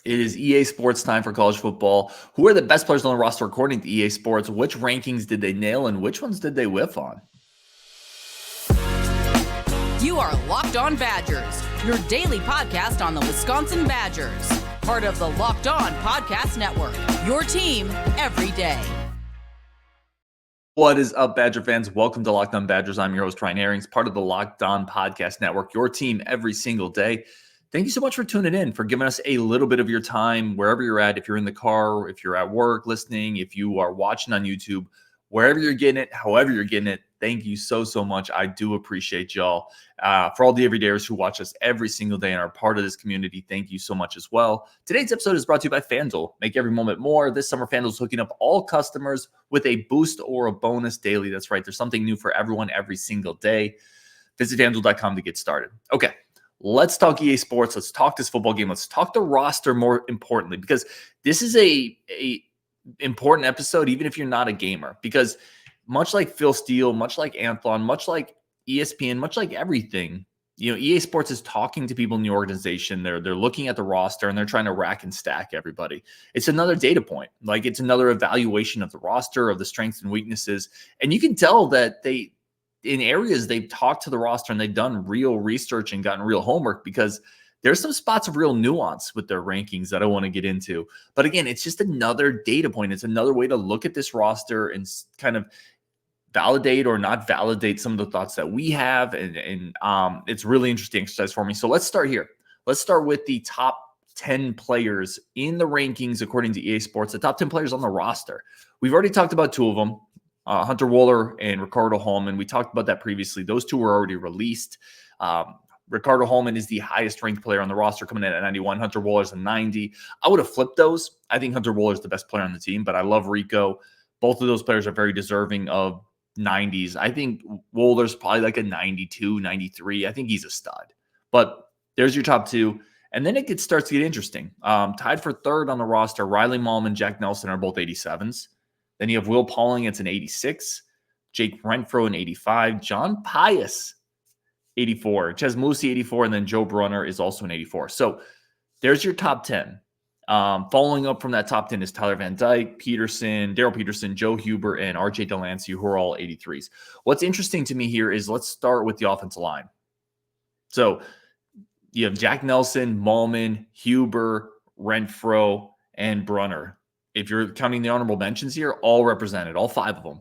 It is EA Sports time for college football. Who are the best players on the roster according to EA Sports? Which rankings did they nail and which ones did they whiff on? You are Locked On Badgers, your daily podcast on the Wisconsin Badgers. Part of the Locked On Podcast Network, your team every day. What is up, Badger fans? Welcome to Locked On Badgers. I'm your host, Ryan Harings, part of the Locked On Podcast Network, your team every single day. Thank you so much for tuning in, for giving us a little bit of your time, wherever you're at, if you're in the car, if you're at work listening, if you are watching on YouTube, wherever you're getting it, however you're getting it. Thank you so much. I do appreciate y'all. For all the everydayers who watch us every single day and are part of this community, thank you so much as well. Today's episode is brought to you by FanDuel. Make every moment more. This summer, FanDuel is hooking up all customers with a boost or a bonus daily. That's right. There's something new for everyone every single day. Visit FanDuel.com to get started. Okay. Let's talk EA Sports. Let's talk this football game. Let's talk the roster more importantly, because this is a important episode, even if you're not a gamer, because much like Phil Steele, much like Anthlon, much like ESPN, much like everything, EA Sports is talking to people in the organization. They're looking at the roster and they're trying to rack and stack everybody. It's another data point. Like, it's another evaluation of the roster, of the strengths and weaknesses. And you can tell that in areas they've talked to the roster and they've done real research and gotten real homework, because there's some spots of real nuance with their rankings that I want to get into. But again, it's just another data point. It's another way to look at this roster and kind of validate or not validate some of the thoughts that we have. And it's really interesting exercise for me. So let's start here. Let's start with the top 10 players in the rankings according to EA Sports, the top 10 players on the roster. We've already talked about two of them. Hunter Wohler and Ricardo Hallman. We talked about that previously. Those two were already released. Ricardo Hallman is the highest ranked player on the roster, coming in at 91. Hunter Wohler is a 90. I would have flipped those. I think Hunter Wohler is the best player on the team, but I love Rico. Both of those players are very deserving of 90s. I think Wohler's probably like a 92, 93. I think he's a stud. But there's your top two. And then it starts to get interesting. Tied for third on the roster, Riley Mahlman, Jack Nelson are both 87s. Then you have Will Pauling, it's an 86. Jake Renfro, an 85. John Pius, 84. Ches Moosey, 84. And then Joe Brunner is also an 84. So there's your top 10. Following up from that top 10 is Tyler Van Dyke, Daryl Peterson, Joe Huber, and RJ Delancey, who are all 83s. What's interesting to me here is let's start with the offensive line. So you have Jack Nelson, Mahlman, Huber, Renfro, and Brunner. If you're counting the honorable mentions here, all represented, all five of them.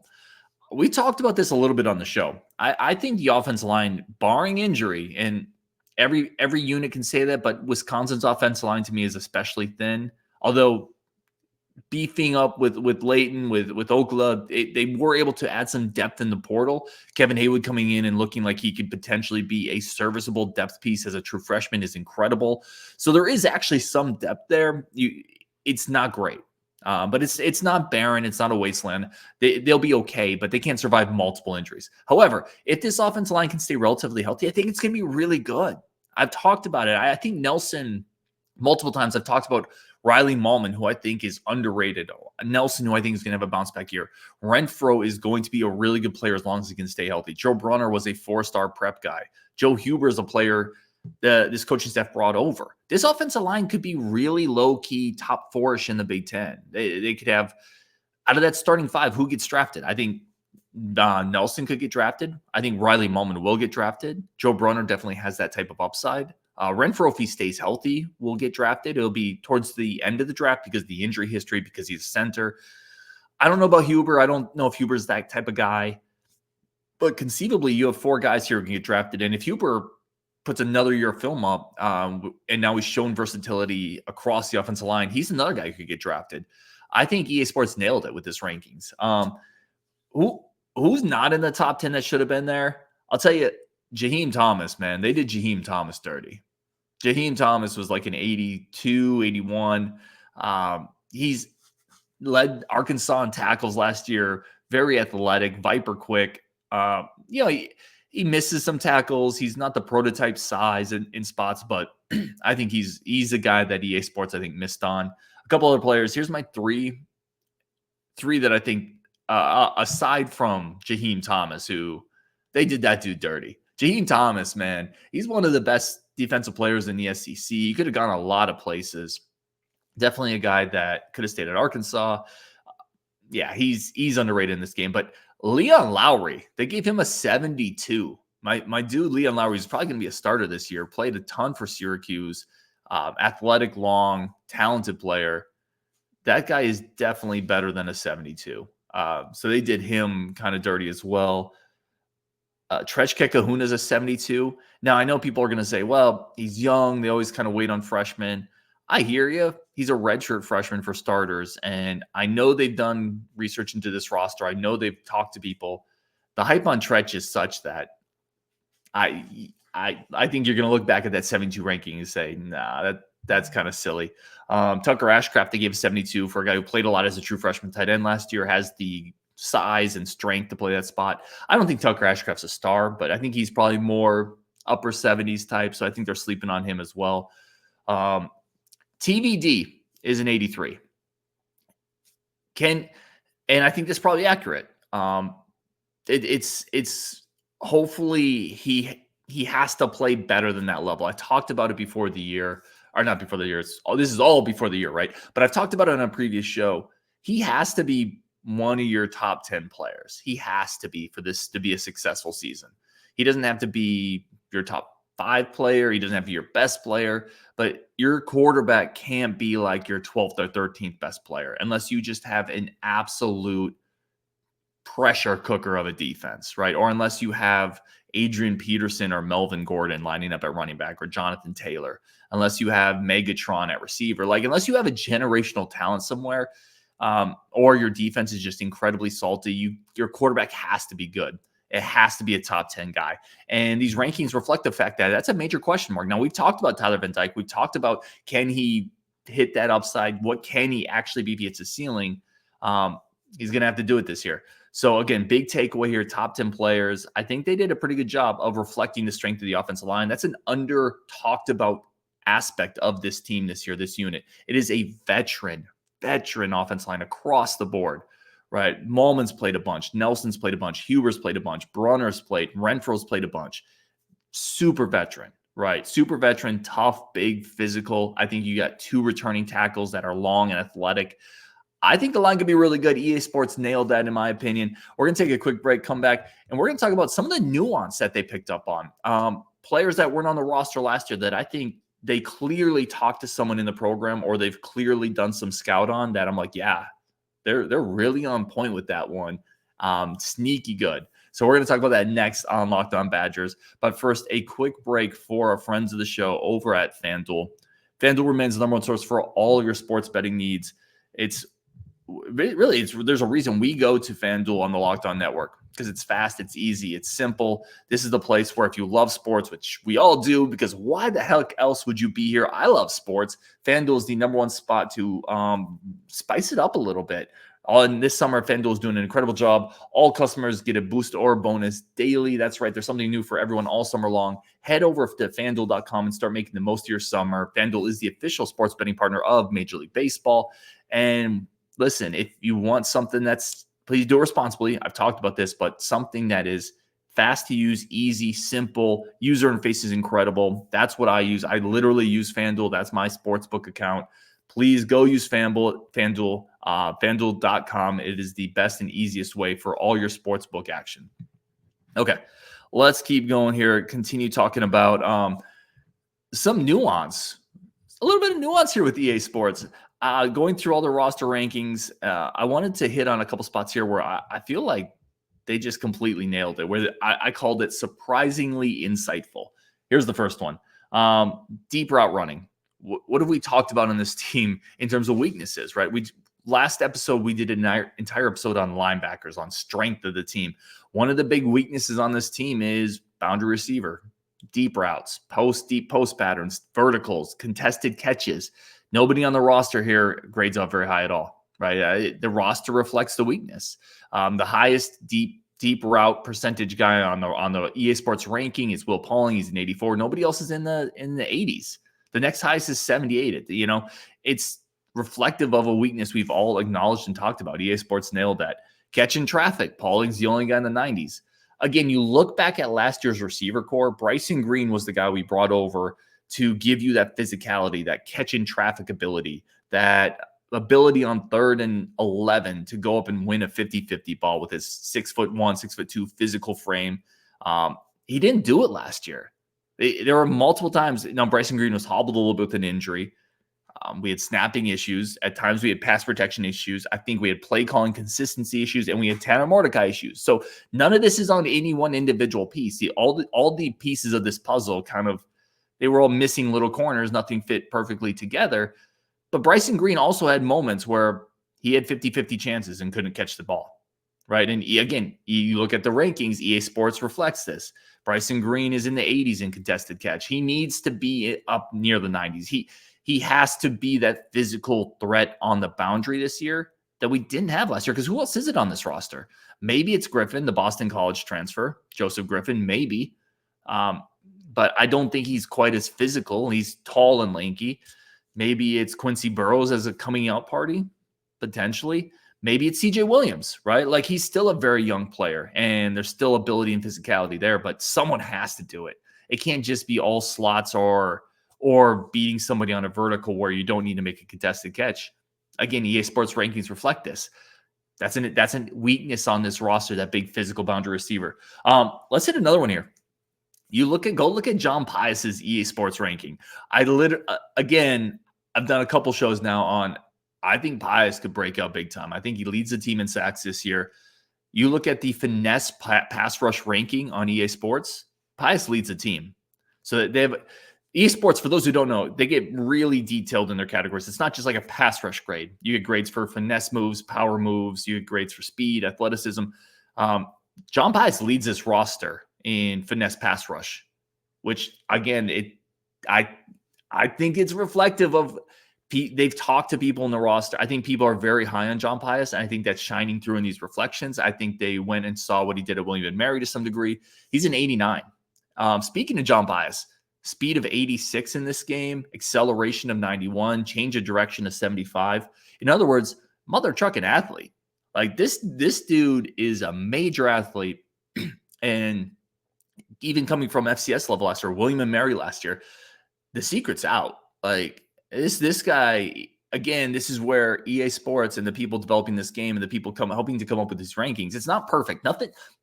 We talked about this a little bit on the show. I think the offensive line, barring injury, and every unit can say that, but Wisconsin's offensive line to me is especially thin. Although beefing up with Leighton, with Okla, they were able to add some depth in the portal. Kevin Heywood coming in and looking like he could potentially be a serviceable depth piece as a true freshman is incredible. So there is actually some depth there. It's not great. But it's not barren. It's not a wasteland. They'll be okay, but they can't survive multiple injuries. However, if this offensive line can stay relatively healthy, I think it's going to be really good. I've talked about it. I think Nelson, multiple times I've talked about Riley Mahlman, who I think is underrated. Nelson, who I think is going to have a bounce back year. Renfro is going to be a really good player as long as he can stay healthy. Joe Brunner was a 4-star prep guy. Joe Huber is a player this coaching staff brought over. This offensive line could be really low-key, top 4-ish in the Big Ten. They could have, out of that starting 5, who gets drafted? I think Nelson could get drafted. I think Riley Mahlman will get drafted. Joe Brunner definitely has that type of upside. Renfro, if he stays healthy, will get drafted. It'll be towards the end of the draft because of the injury history, because he's a center. I don't know about Huber. I don't know if Huber's that type of guy. But conceivably, you have 4 guys here who can get drafted. And if Huber puts another year of film up, and now he's shown versatility across the offensive line, he's another guy who could get drafted. I think EA Sports nailed it with this rankings. Who's not in the top 10 that should have been there? I'll tell you, Jaheim Thomas, man. They did Jaheim Thomas dirty. Jaheim Thomas was like an 82, 81. He's led Arkansas in tackles last year. Very athletic, viper quick. He misses some tackles. He's not the prototype size in spots, but I think he's a guy that EA Sports, I think, missed on. A couple other players. Here's my three that I think, aside from Jaheim Thomas, who they did that dude dirty. Jaheim Thomas, man, he's one of the best defensive players in the SEC. He could have gone a lot of places. Definitely a guy that could have stayed at Arkansas. Yeah, he's underrated in this game. But Leon Lowry, they gave him a 72. My dude Leon Lowry is probably going to be a starter this year. Played a ton for Syracuse. Athletic, long, talented player. That guy is definitely better than a 72. So they did him kind of dirty as well. Trechke Kahuna is a 72. Now, I know people are going to say, well, he's young. They always kind of wait on freshmen. I hear you. He's a redshirt freshman for starters. And I know they've done research into this roster. I know they've talked to people. The hype on Trech is such that I think you're going to look back at that 72 ranking and say, nah, that's kind of silly. Tucker Ashcraft, they gave 72 for a guy who played a lot as a true freshman tight end last year, has the size and strength to play that spot. I don't think Tucker Ashcraft's a star, but I think he's probably more upper 70s type, so I think they're sleeping on him as well. TVD is an 83. And I think that's probably accurate. It's hopefully he has to play better than that level. I talked about it before the year, or not before the year. This is all before the year, right? But I've talked about it on a previous show. He has to be one of your top 10 players. He has to be for this to be a successful season. He doesn't have to be your top 5 player. He doesn't have to be your best player, but your quarterback can't be like your 12th or 13th best player unless you just have an absolute pressure cooker of a defense, right? Or unless you have Adrian Peterson or Melvin Gordon lining up at running back, or Jonathan Taylor, unless you have Megatron at receiver, unless you have a generational talent somewhere, or your defense is just incredibly salty, your quarterback has to be good. It has to be a top 10 guy. And these rankings reflect the fact that that's a major question mark. Now, we've talked about Tyler Van Dyke. We've talked about, can he hit that upside? What can he actually be if he hits a ceiling? He's going to have to do it this year. So, again, big takeaway here, top 10 players. I think they did a pretty good job of reflecting the strength of the offensive line. That's an under-talked about aspect of this team this year, this unit. It is a veteran offensive line across the board, right? Mahlman's played a bunch. Nelson's played a bunch. Huber's played a bunch. Brunner's played. Renfro's played a bunch. Super veteran, right? Super veteran, tough, big, physical. I think you got 2 returning tackles that are long and athletic. I think the line could be really good. EA Sports nailed that, in my opinion. We're going to take a quick break, come back, and we're going to talk about some of the nuance that they picked up on. Players that weren't on the roster last year that I think they clearly talked to someone in the program, or they've clearly done some scout on that. I'm like, yeah, they're really on point with that one. Sneaky good. So we're going to talk about that next on Locked On Badgers. But first, a quick break for our friends of the show over at FanDuel. FanDuel remains the number one source for all your sports betting needs. There's a reason we go to FanDuel on the Locked On Network, because it's fast, it's easy, it's simple. This is the place where if you love sports, which we all do, because why the heck else would you be here? I love sports. FanDuel is the number one spot to spice it up a little bit. On this summer, FanDuel is doing an incredible job. All customers get a boost or a bonus daily. That's right. There's something new for everyone all summer long. Head over to FanDuel.com and start making the most of your summer. FanDuel is the official sports betting partner of Major League Baseball. And listen, if you want something please do it responsibly. I've talked about this, but something that is fast to use, easy, simple, user interface is incredible. That's what I use. I literally use FanDuel. That's my sportsbook account. Please go use FanDuel, FanDuel.com. It is the best and easiest way for all your sportsbook action. Okay, let's keep going here. Continue talking about some nuance. A little bit of nuance here with EA Sports. Going through all the roster rankings, I wanted to hit on a couple spots here where I feel like they just completely nailed it, where I called it surprisingly insightful. Here's the first one. Deep route running. What have we talked about on this team in terms of weaknesses, right? Last episode, we did an entire episode on linebackers, on strength of the team. One of the big weaknesses on this team is boundary receiver, deep routes, deep post patterns, verticals, contested catches. Nobody on the roster here grades out very high at all, right? The roster reflects the weakness. The highest deep route percentage guy on the EA Sports ranking is Will Pauling. He's an 84. Nobody else is in the 80s. The next highest is 78. It's reflective of a weakness we've all acknowledged and talked about. EA Sports nailed that. Catching traffic. Pauling's the only guy in the 90s. Again, you look back at last year's receiver core. Bryson Green was the guy we brought over to give you that physicality, that catch in traffic ability, that ability on 3rd and 11 to go up and win a 50-50 ball with his 6'1", 6'2" physical frame. He didn't do it last year. There were multiple times. Now, Bryson Green was hobbled a little bit with an injury. We had snapping issues. At times, we had pass protection issues. I think we had play calling consistency issues, and we had Tanner Mordecai issues. So none of this is on any one individual piece. All the pieces of this puzzle they were all missing little corners. Nothing fit perfectly together. But Bryson Green also had moments where he had 50-50 chances and couldn't catch the ball, right? And again, you look at the rankings, EA Sports reflects this. Bryson Green is in the 80s in contested catch. He needs to be up near the 90s. He has to be that physical threat on the boundary this year that we didn't have last year, because who else is it on this roster? Maybe it's Griffin, the Boston College transfer, Joseph Griffin, maybe. But I don't think he's quite as physical. He's tall and lanky. Maybe it's Quincy Burrows as a coming out party, potentially. Maybe it's CJ Williams, right? Like, he's still a very young player, and there's still ability and physicality there, but someone has to do it. It can't just be all slots or beating somebody on a vertical where you don't need to make a contested catch. Again, EA Sports rankings reflect this. That's a weakness on this roster, that big physical boundary receiver. Let's hit another one here. Go look at John Pius's EA Sports ranking. Again, I've done a couple shows now on, I think Pius could break out big time. I think he leads the team in sacks this year. You look at the finesse pass rush ranking on EA Sports, Pius leads the team. So they have EA Sports, for those who don't know, they get really detailed in their categories. It's not just like a pass rush grade. You get grades for finesse moves, power moves. You get grades for speed, athleticism. John Pius leads this roster in finesse pass rush, which, again, I think it's reflective of they've talked to people in the roster. I think people are very high on John Pius, and I think that's shining through in these reflections. I think they went and saw what he did at William & Mary to some degree. He's an 89. Speaking of John Pius, speed of 86 in this game, acceleration of 91, change of direction of 75. In other words, mother trucking athlete. Like, this dude is a major athlete, and even coming from FCS level last year, William & Mary last year, the secret's out. Like, this guy, again, this is where EA Sports and the people developing this game and the people helping to come up with these rankings, it's not perfect.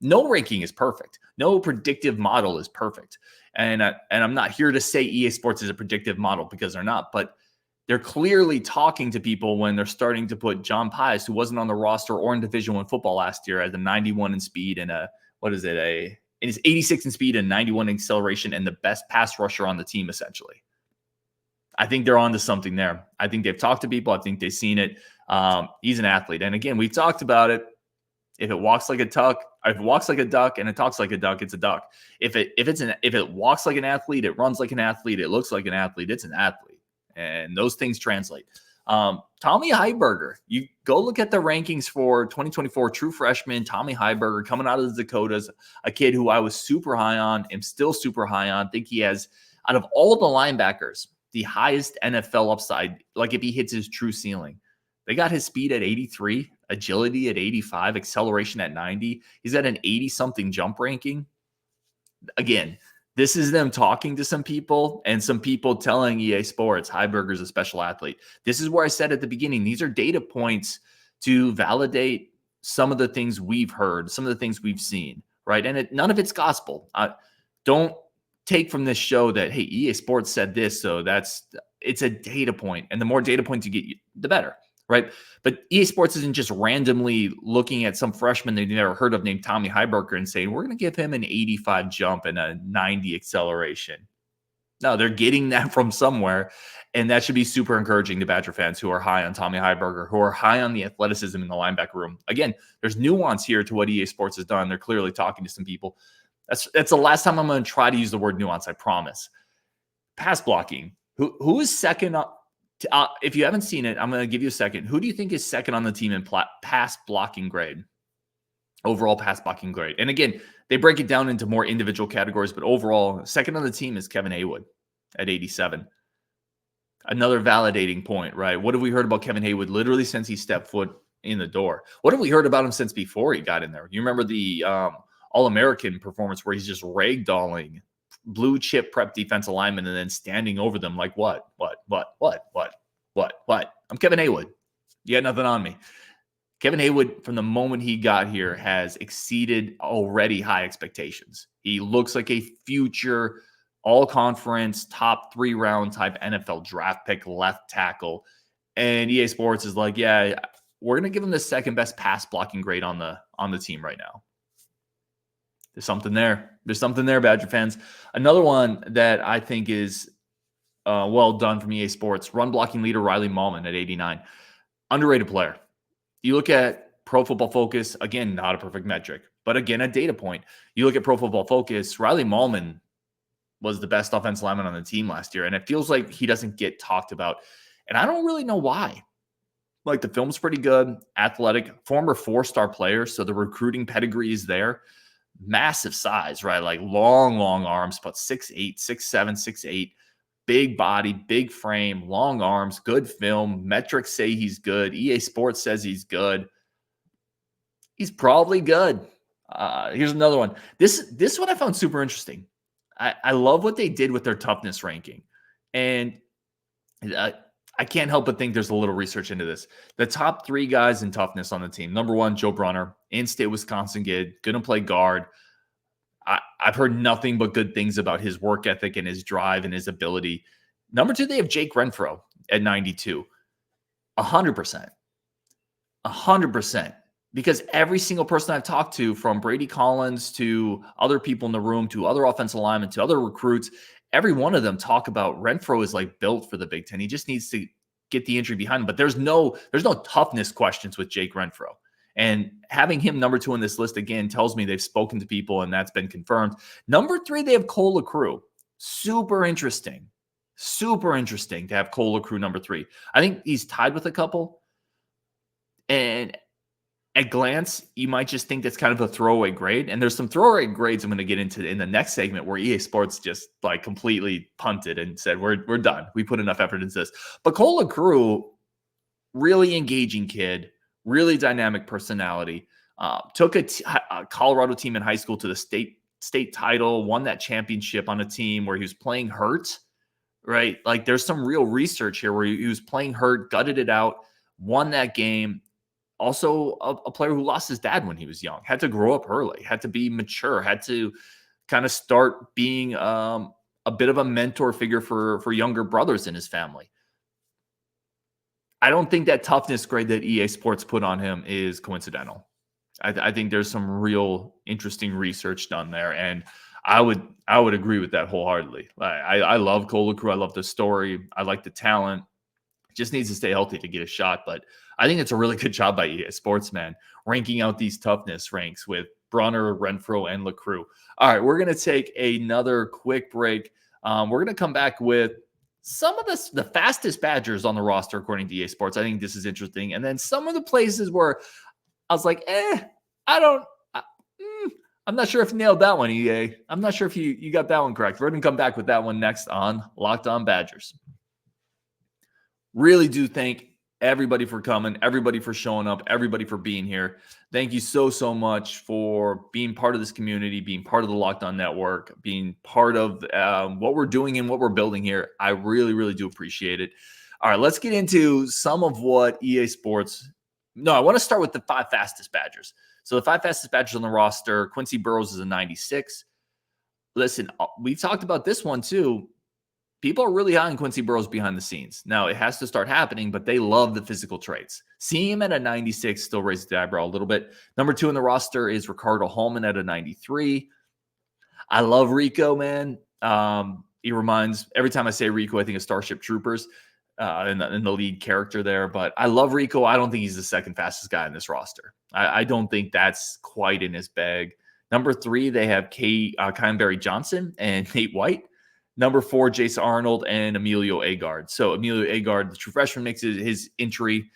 No ranking is perfect. No predictive model is perfect. And I'm not here to say EA Sports is a predictive model, because they're not, but they're clearly talking to people when they're starting to put John Pius, who wasn't on the roster or in Division I football last year, as a 91 in speed and it's 86 in speed and 91 in acceleration and the best pass rusher on the team, essentially. I think they're onto something there. I think they've talked to people. I think they've seen it. He's an athlete. And again, we've talked about it. If it walks like a duck and it talks like a duck, it's a duck. If it walks like an athlete, it runs like an athlete, it looks like an athlete, it's an athlete. And those things translate. Tommy Heiberger, you go look at the rankings for 2024 true freshman Tommy Heiberger, coming out of the Dakotas, a kid who I was super high on, am still super high on. Think he has, out of all the linebackers, the highest NFL upside. Like, if he hits his true ceiling, they got his speed at 83, agility at 85, acceleration at 90. He's at an 80-something jump ranking. Again, this is them talking to some people and some people telling EA Sports Heiberger's a special athlete. This is where I said at the beginning, these are data points to validate some of the things we've heard, some of the things we've seen, right? And none of it's gospel. Don't take from this show that, hey, EA Sports said this, so it's a data point. And the more data points you get, the better, right? But EA Sports isn't just randomly looking at some freshman they've never heard of named Tommy Heiberger and saying, we're going to give him an 85 jump and a 90 acceleration. No, they're getting that from somewhere. And that should be super encouraging to Badger fans who are high on Tommy Heiberger, who are high on the athleticism in the linebacker room. Again, there's nuance here to what EA Sports has done. They're clearly talking to some people. That's the last time I'm going to try to use the word nuance, I promise. Pass blocking. Who is second up? If you haven't seen it, I'm going to give you a second. Who do you think is second on the team in pass blocking grade? Overall pass blocking grade. And again, they break it down into more individual categories, but overall, second on the team is Kevin Heywood at 87. Another validating point, right? What have we heard about Kevin Heywood literally since he stepped foot in the door? What have we heard about him since before he got in there? You remember the All-American performance where he's just ragdolling blue chip prep defensive linemen and then standing over them like what? I'm Kevin Heywood. You got nothing on me. Kevin Heywood, from the moment he got here, has exceeded already high expectations. He looks like a future all-conference, top 3-round type NFL draft pick left tackle. And EA Sports is like, yeah, we're going to give him the second best pass blocking grade on the team right now. There's something there. There's something there, Badger fans. Another one that I think is well done from EA Sports, run blocking leader Riley Mahlman at 89. Underrated player. You look at Pro Football Focus, again, not a perfect metric, but again, a data point. You look at Pro Football Focus, Riley Mahlman was the best offensive lineman on the team last year, and it feels like he doesn't get talked about, and I don't really know why. Like, the film's pretty good, athletic, former 4-star player, so the recruiting pedigree is there. Massive size, right? Like, long arms, about 6'8", 6'7", 6'8", big body, big frame, long arms, good film. Metrics say he's good. EA Sports says he's good. He's probably good. Here's another one. This one I found super interesting. I love what they did with their toughness ranking. And I can't help but think there's a little research into this. The top 3 guys in toughness on the team. Number 1, Joe Brunner, in-state Wisconsin kid, going to play guard. I've heard nothing but good things about his work ethic and his drive and his ability. Number 2, they have Jake Renfro at 92. 100%. 100%. Because every single person I've talked to, from Brady Collins to other people in the room, to other offensive linemen, to other recruits, every one of them talk about Renfro is like built for the Big Ten. He just needs to get the injury behind him. But there's no toughness questions with Jake Renfro. And having him number 2 on this list, again, tells me they've spoken to people and that's been confirmed. Number 3, they have Cole LaCrue. Super interesting. Super interesting to have Cole LaCrue number 3. I think he's tied with a couple. And at glance, you might just think that's kind of a throwaway grade. And there's some throwaway grades I'm going to get into in the next segment where EA Sports just like completely punted and said, we're done. We put enough effort into this. But Cole LaCrue, really engaging kid, really dynamic personality. Took a Colorado team in high school to the state title, won that championship on a team where he was playing hurt, right? Like, there's some real research here where he was playing hurt, gutted it out, won that game. Also a player who lost his dad when he was young, had to grow up early, had to be mature, had to kind of start being a bit of a mentor figure for younger brothers in his family. I don't think that toughness grade that EA Sports put on him is coincidental. I think there's some real interesting research done there, and I would agree with that wholeheartedly. I love Cole LaCrue. I love the story. I like the talent. Just needs to stay healthy to get a shot, but I think it's a really good job by EA Sports, man, ranking out these toughness ranks with Brunner, Renfro, and LaCrue. All right, we're going to take another quick break. We're going to come back with some of the fastest Badgers on the roster, according to EA Sports. I think this is interesting. And then some of the places where I was like, I'm not sure if you nailed that one, EA. I'm not sure if you got that one correct. We're going to come back with that one next on Locked On Badgers. Really do thank everybody for coming, everybody for showing up, everybody for being here. Thank you so much for being part of this community, being part of the Locked On Network, being part of what we're doing and what we're building here. I really do appreciate it. All right, let's get into some of what EA Sports... No, I want to start with the 5 fastest Badgers. So the 5 fastest Badgers on the roster, Quincy Burrows is a 96. Listen, we've talked about this one too. People are really high on Quincy Burrows behind the scenes. Now, it has to start happening, but they love the physical traits. Seeing him at a 96 still raises the eyebrow a little bit. Number 2 in the roster is Ricardo Hallman at a 93. I love Rico, man. He reminds, every time I say Rico, I think of Starship Troopers in the lead character there. But I love Rico. I don't think he's the second fastest guy in this roster. I don't think that's quite in his bag. Number 3, they have Kyan Barry Johnson and Nate White. Number 4, Jace Arnold and Emilio Agard. So Emilio Agard, the true freshman, makes his entry.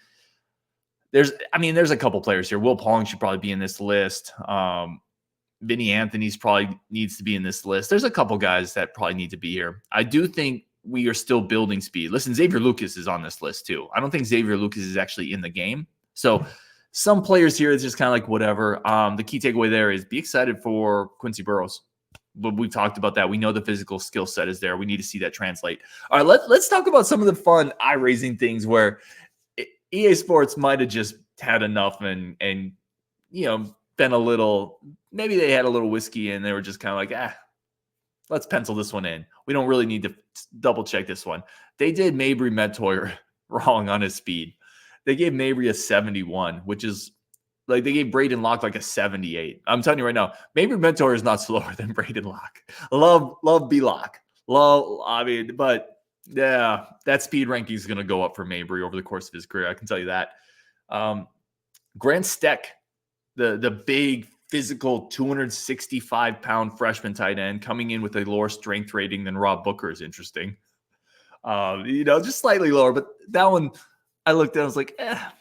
There's a couple players here. Will Pong should probably be in this list. Vinny Anthony's probably needs to be in this list. There's a couple guys that probably need to be here. I do think we are still building speed. Listen, Xavier Lucas is on this list too. I don't think Xavier Lucas is actually in the game. So some players here, it's just kind of like whatever. The key takeaway there is be excited for Quincy Burrows. but we've talked about that. We know the physical skill set is there. We need to see that translate. All right, let's talk about some of the fun, eye-raising things where EA Sports might have just had enough and been a little, maybe they had a little whiskey and they were just kind of like, let's pencil this one in. We don't really need to double check this one. They did Mabry Medtoyer wrong on his speed. They gave Mabry a 71, which is like they gave Braden Locke like a 78. I'm telling you right now, Mabry Medtoyer is not slower than Braden Locke. Love B-Locke. But yeah, that speed ranking is going to go up for Mabry over the course of his career. I can tell you that. Grant Steck, the big physical 265-pound freshman tight end coming in with a lower strength rating than Rob Booker is interesting. Just slightly lower, but that one I looked at, I was like, I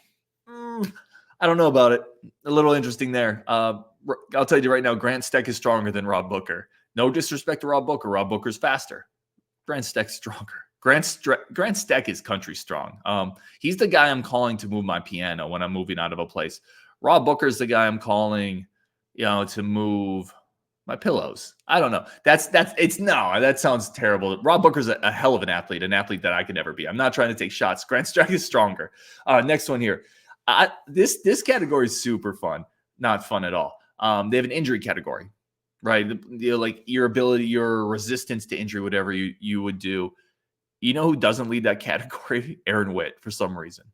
don't know about it. A little interesting there. I'll tell you right now, Grant Steck is stronger than Rob Booker. No disrespect to Rob Booker. Rob Booker's faster. Grant Steck's stronger. Grant Steck is country strong. He's the guy I'm calling to move my piano when I'm moving out of a place. Rob Booker's the guy I'm calling, to move my pillows. I don't know. That sounds terrible. Rob Booker's a hell of an athlete that I could never be. I'm not trying to take shots. Grant Steck is stronger. Next one here. This category is super fun. Not fun at all. They have an injury category, right? Like your ability, your resistance to injury, whatever you would do. You know who doesn't lead that category? Aaron Witt, for some reason.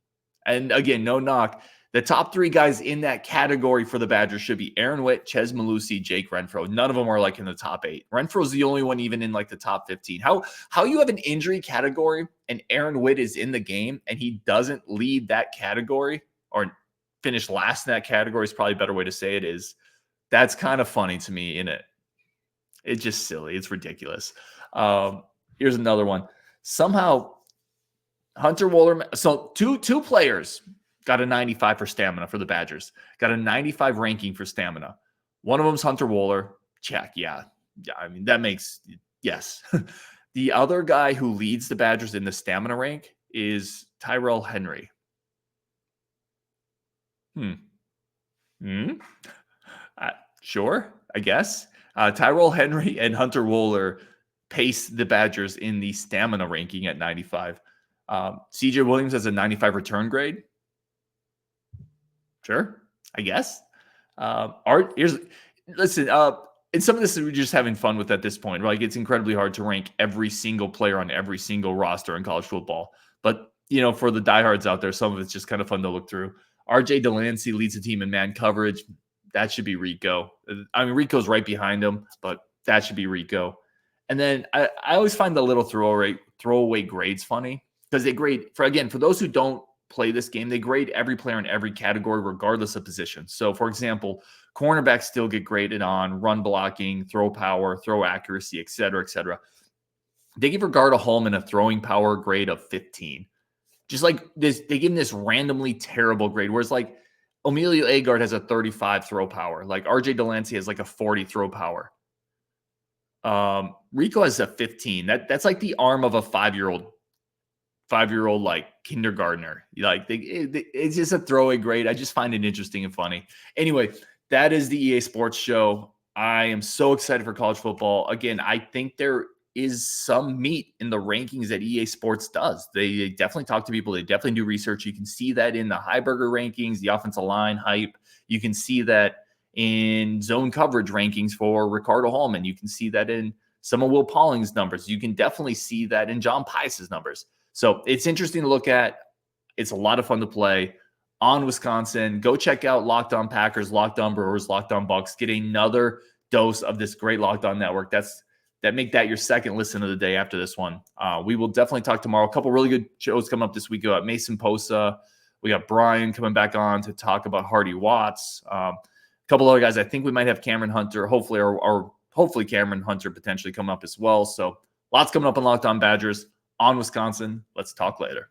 And again, no knock. The top three guys in that category for the Badgers should be Aaron Witt, Ches Malusi, Jake Renfro. None of them are like in the top 8. Renfro's the only one even in like the top 15. How you have an injury category and Aaron Witt is in the game and he doesn't lead that category or finish last in that category is probably a better way to say it is. That's kind of funny to me, isn't it? It's just silly. It's ridiculous. Here's another one. Somehow Hunter Wohler. So two players got a 95 for stamina for the Badgers. Got a 95 ranking for stamina. One of them's Hunter Wohler. Check. Yeah. I mean, that makes, yes. The other guy who leads the Badgers in the stamina rank is Tyrell Henry. Sure, I guess. Tyrell Henry and Hunter Wohler pace the Badgers in the stamina ranking at 95. CJ Williams has a 95 return grade. Sure, I guess. Listen, and some of this we're just having fun with at this point. Like, it's incredibly hard to rank every single player on every single roster in college football. But, for the diehards out there, some of it's just kind of fun to look through. RJ Delancey leads the team in man coverage. That should be Rico. I mean, Rico's right behind him, but that should be Rico. And then I always find the little throwaway grades funny because they grade for those who don't play this game, they grade every player in every category regardless of position. So, for example, cornerbacks still get graded on run blocking, throw power, throw accuracy, et cetera, et cetera. They give Ricardo Hallman a throwing power grade of 15. Just like this, they give him this randomly terrible grade, whereas like Emilio Agard has a 35 throw power. Like RJ Delancey has like a 40 throw power. Rico has a 15. That's like the arm of a five-year-old like kindergartner. Like it's just a throwaway grade. I just find it interesting and funny. Anyway, that is the EA Sports Show. I am so excited for college football. Again, I think there is some meat in the rankings that EA Sports does. They definitely talk to people. They definitely do research. You can see that in the Heiberger rankings, the offensive line hype. You can see that in zone coverage rankings for Ricardo Hallman. You can see that in some of Will Pauling's numbers. You can definitely see that in John Pius's numbers. So it's interesting to look at. It's a lot of fun to play on Wisconsin. Go check out Locked On Packers, Locked On Brewers, Locked On Bucks. Get another dose of this great Locked On network. Make that your second listen of the day after this one. We will definitely talk tomorrow. A couple really good shows coming up this week. We got Mason Posa. We got Brian coming back on to talk about Hardy Watts. A couple other guys. I think we might have Cameron Hunter, hopefully, or hopefully Cameron Hunter potentially come up as well. So lots coming up on Locked On Badgers on Wisconsin. Let's talk later.